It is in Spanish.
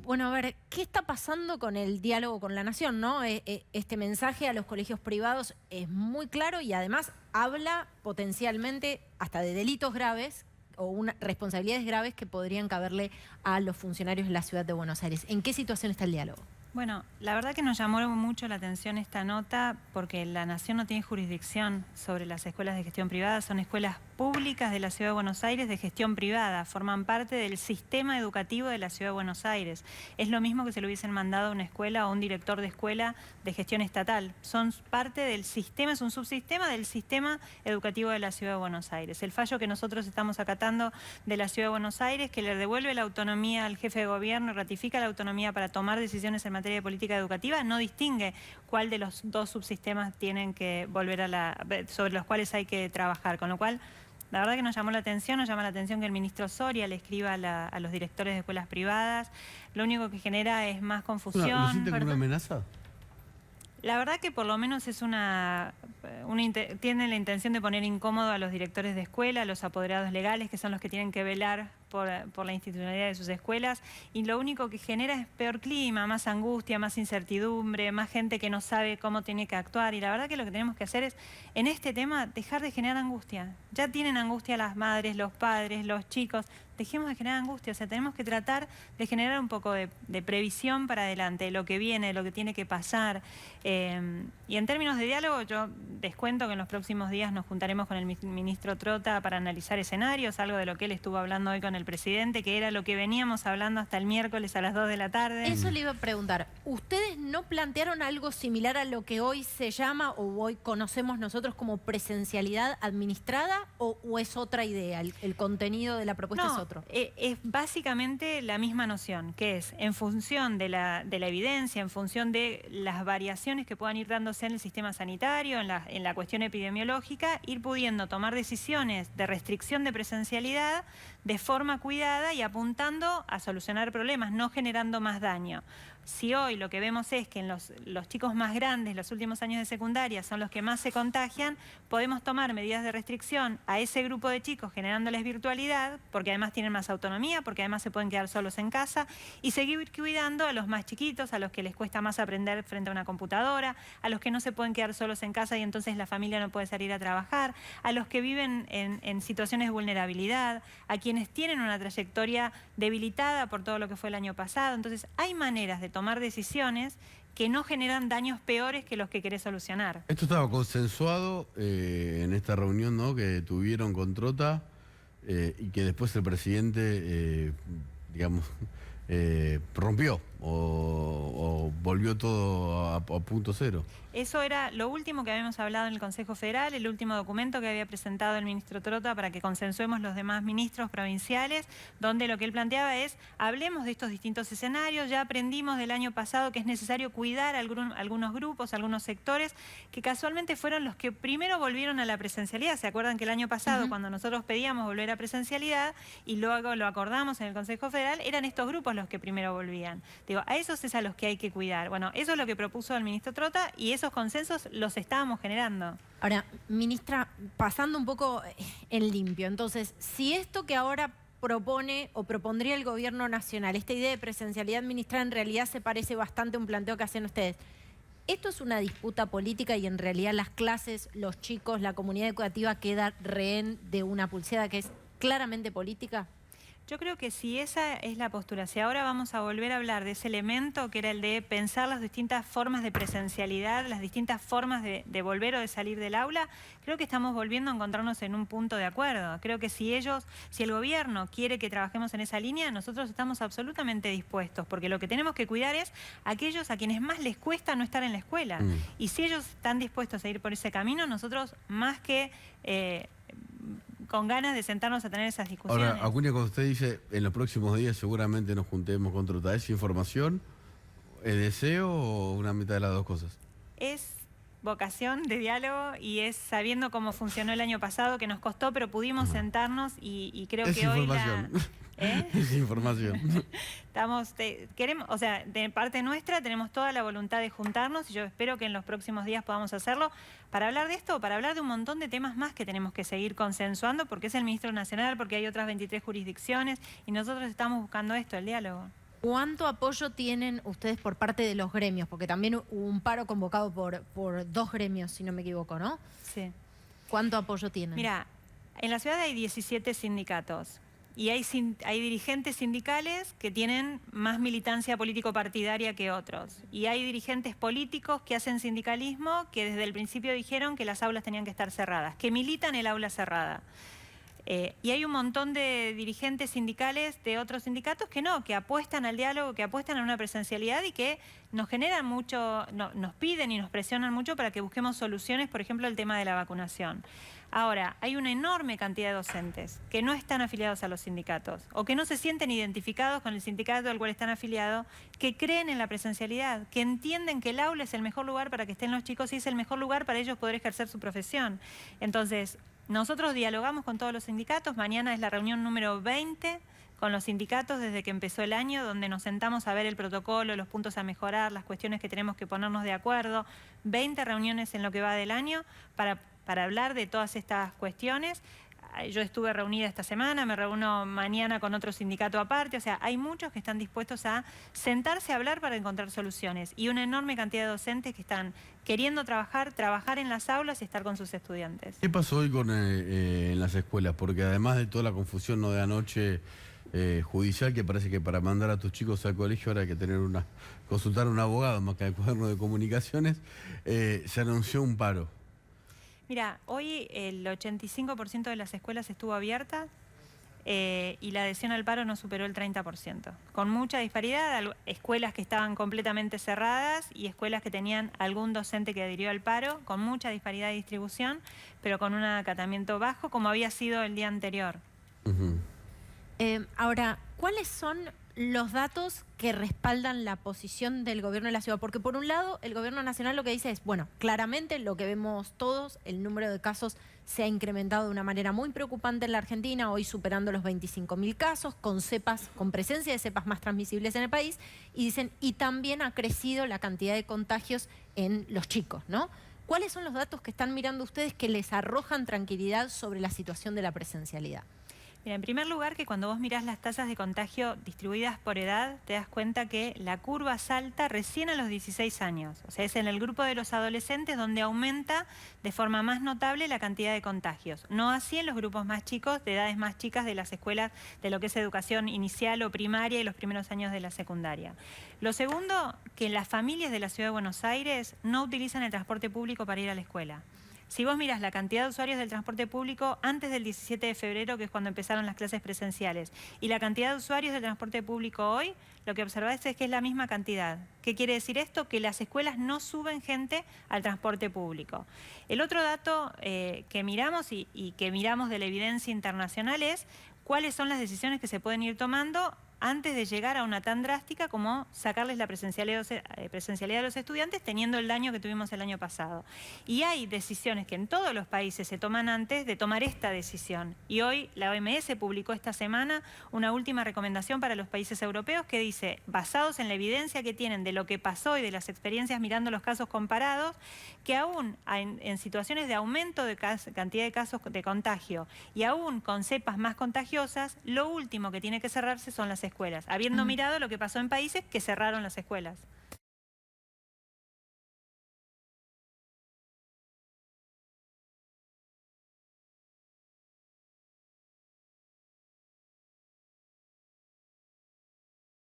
Bueno, a ver, ¿qué está pasando con el diálogo con la nación, no? Este mensaje a los colegios privados es muy claro y además habla potencialmente hasta de delitos graves o responsabilidades graves que podrían caberle a los funcionarios de la ciudad de Buenos Aires. ¿En qué situación está el diálogo? Bueno, la verdad que nos llamó mucho la atención esta nota porque la Nación no tiene jurisdicción sobre las escuelas de gestión privada, son escuelas públicas de la Ciudad de Buenos Aires de gestión privada, forman parte del sistema educativo de la Ciudad de Buenos Aires. Es lo mismo que se le hubiesen mandado a una escuela o a un director de escuela de gestión estatal. Son parte del sistema, es un subsistema del sistema educativo de la Ciudad de Buenos Aires. El fallo que nosotros estamos acatando de la Ciudad de Buenos Aires, que le devuelve la autonomía al jefe de gobierno y ratifica la autonomía para tomar decisiones en materia de política educativa, no distingue cuál de los dos subsistemas tienen que volver sobre los cuales hay que trabajar, con lo cual la verdad que nos llama la atención que el ministro Soria le escriba a los directores de escuelas privadas. Lo único que genera es más confusión. ¿Lo siente como una amenaza? La verdad que por lo menos es tiene la intención de poner incómodo a los directores de escuela, a los apoderados legales, que son los que tienen que velar por la institucionalidad de sus escuelas, y lo único que genera es peor clima, más angustia, más incertidumbre, más gente que no sabe cómo tiene que actuar, y la verdad que lo que tenemos que hacer es, en este tema, dejar de generar angustia. Ya tienen angustia las madres, los padres, los chicos, dejemos de generar angustia, o sea, tenemos que tratar de generar un poco de previsión para adelante, de lo que viene, de lo que tiene que pasar. Y en términos de diálogo, yo descuento que en los próximos días nos juntaremos con el ministro Trota para analizar escenarios, algo de lo que él estuvo hablando hoy con el presidente, que era lo que veníamos hablando hasta el miércoles a las 2 de la tarde. Eso le iba a preguntar. ¿Ustedes no plantearon algo similar a lo que hoy se llama o hoy conocemos nosotros como presencialidad administrada o es otra idea? ¿El contenido de la propuesta es otro? Es básicamente la misma noción, que es en función de la evidencia, en función de las variaciones que puedan ir dándose en el sistema sanitario, en la cuestión epidemiológica, ir pudiendo tomar decisiones de restricción de presencialidad de forma cuidada y apuntando a solucionar problemas, no generando más daño. Si hoy lo que vemos es que en los chicos más grandes, los últimos años de secundaria, son los que más se contagian, podemos tomar medidas de restricción a ese grupo de chicos generándoles virtualidad, porque además tienen más autonomía, porque además se pueden quedar solos en casa, y seguir cuidando a los más chiquitos, a los que les cuesta más aprender frente a una computadora, a los que no se pueden quedar solos en casa y entonces la familia no puede salir a trabajar, a los que viven en situaciones de vulnerabilidad, a quienes tienen una trayectoria debilitada por todo lo que fue el año pasado. Entonces hay maneras de tomar decisiones que no generan daños peores que los que querés solucionar. Esto estaba consensuado en esta reunión, ¿no?, que tuvieron con Trota y que después el presidente, digamos, rompió o volvió todo a punto cero. Eso era lo último que habíamos hablado en el Consejo Federal, el último documento que había presentado el ministro Trota para que consensuemos los demás ministros provinciales, donde lo que él planteaba es, hablemos de estos distintos escenarios, ya aprendimos del año pasado que es necesario cuidar algunos grupos, algunos sectores, que casualmente fueron los que primero volvieron a la presencialidad. ¿Se acuerdan que el año pasado, cuando nosotros pedíamos volver a presencialidad y luego lo acordamos en el Consejo Federal, eran estos grupos los que primero volvían? Digo, a esos es a los que hay que cuidar. Bueno, eso es lo que propuso el ministro Trota y esos consensos los estábamos generando. Ahora, ministra, pasando un poco en limpio, entonces, si esto que ahora propone o propondría el gobierno nacional, esta idea de presencialidad administrada en realidad se parece bastante a un planteo que hacen ustedes, ¿esto es una disputa política y en realidad las clases, los chicos, la comunidad educativa queda rehén de una pulseada que es claramente política? Yo creo que si esa es la postura, si ahora vamos a volver a hablar de ese elemento que era el de pensar las distintas formas de presencialidad, las distintas formas de volver o de salir del aula, creo que estamos volviendo a encontrarnos en un punto de acuerdo. Creo que si el gobierno quiere que trabajemos en esa línea, nosotros estamos absolutamente dispuestos, porque lo que tenemos que cuidar es aquellos a quienes más les cuesta no estar en la escuela. Y si ellos están dispuestos a ir por ese camino, nosotros más que con ganas de sentarnos a tener esas discusiones. Ahora, Acuña, cuando usted dice en los próximos días seguramente nos juntemos con Trota, ¿es información, es deseo o una mitad de las dos cosas? Es vocación de diálogo y es sabiendo cómo funcionó el año pasado, que nos costó, pero pudimos sentarnos y creo que hoy Es información. Queremos, o sea, de parte nuestra tenemos toda la voluntad de juntarnos y yo espero que en los próximos días podamos hacerlo para hablar de esto, para hablar de un montón de temas más que tenemos que seguir consensuando porque es el ministro nacional, porque hay otras 23 jurisdicciones y nosotros estamos buscando esto, el diálogo. ¿Cuánto apoyo tienen ustedes por parte de los gremios? Porque también hubo un paro convocado por 2 gremios, si no me equivoco, ¿no? Sí. ¿Cuánto apoyo tienen? Mira, en la ciudad hay 17 sindicatos y hay dirigentes sindicales que tienen más militancia político-partidaria que otros. Y hay dirigentes políticos que hacen sindicalismo que desde el principio dijeron que las aulas tenían que estar cerradas, que militan el aula cerrada. Y hay un montón de dirigentes sindicales de otros sindicatos que no, que apuestan al diálogo, que apuestan a una presencialidad y que nos generan mucho, nos piden y nos presionan mucho para que busquemos soluciones, por ejemplo, el tema de la vacunación. Ahora, hay una enorme cantidad de docentes que no están afiliados a los sindicatos o que no se sienten identificados con el sindicato al cual están afiliados, que creen en la presencialidad, que entienden que el aula es el mejor lugar para que estén los chicos y es el mejor lugar para ellos poder ejercer su profesión. Entonces, nosotros dialogamos con todos los sindicatos. Mañana es la reunión número 20 con los sindicatos desde que empezó el año, donde nos sentamos a ver el protocolo, los puntos a mejorar, las cuestiones que tenemos que ponernos de acuerdo. 20 reuniones en lo que va del año para hablar de todas estas cuestiones. Yo estuve reunida esta semana, me reúno mañana con otro sindicato aparte. O sea, hay muchos que están dispuestos a sentarse a hablar para encontrar soluciones. Y una enorme cantidad de docentes que están queriendo trabajar en las aulas y estar con sus estudiantes. ¿Qué pasó hoy en las escuelas? Porque además de toda la confusión de anoche judicial, que parece que para mandar a tus chicos al colegio ahora hay que consultar a un abogado más que al cuaderno de comunicaciones, se anunció un paro. Mira, hoy el 85% de las escuelas estuvo abierta y la adhesión al paro no superó el 30%. Con mucha disparidad, escuelas que estaban completamente cerradas y escuelas que tenían algún docente que adhirió al paro, con mucha disparidad de distribución, pero con un acatamiento bajo como había sido el día anterior. Ahora, ¿cuáles son los datos que respaldan la posición del gobierno de la ciudad? Porque por un lado, el gobierno nacional lo que dice es, bueno, claramente lo que vemos todos, el número de casos se ha incrementado de una manera muy preocupante en la Argentina, hoy superando los 25.000 casos, con presencia de cepas más transmisibles en el país, y dicen, y también ha crecido la cantidad de contagios en los chicos, ¿no? ¿Cuáles son los datos que están mirando ustedes que les arrojan tranquilidad sobre la situación de la presencialidad? Mira, en primer lugar, que cuando vos mirás las tasas de contagio distribuidas por edad, te das cuenta que la curva salta recién a los 16 años. O sea, es en el grupo de los adolescentes donde aumenta de forma más notable la cantidad de contagios. No así en los grupos más chicos, de edades más chicas de las escuelas de lo que es educación inicial o primaria y los primeros años de la secundaria. Lo segundo, que las familias de la Ciudad de Buenos Aires no utilizan el transporte público para ir a la escuela. Si vos mirás la cantidad de usuarios del transporte público antes del 17 de febrero, que es cuando empezaron las clases presenciales, y la cantidad de usuarios del transporte público hoy, lo que observás es que es la misma cantidad. ¿Qué quiere decir esto? Que las escuelas no suben gente al transporte público. El otro dato que miramos y que miramos de la evidencia internacional es cuáles son las decisiones que se pueden ir tomando antes de llegar a una tan drástica como sacarles la presencialidad a los estudiantes teniendo el daño que tuvimos el año pasado. Y hay decisiones que en todos los países se toman antes de tomar esta decisión. Y hoy la OMS publicó esta semana una última recomendación para los países europeos que dice, basados en la evidencia que tienen de lo que pasó y de las experiencias mirando los casos comparados, que aún en situaciones de aumento de cantidad de casos de contagio y aún con cepas más contagiosas, lo último que tiene que cerrarse son las escuelas, habiendo mirado lo que pasó en países que cerraron las escuelas.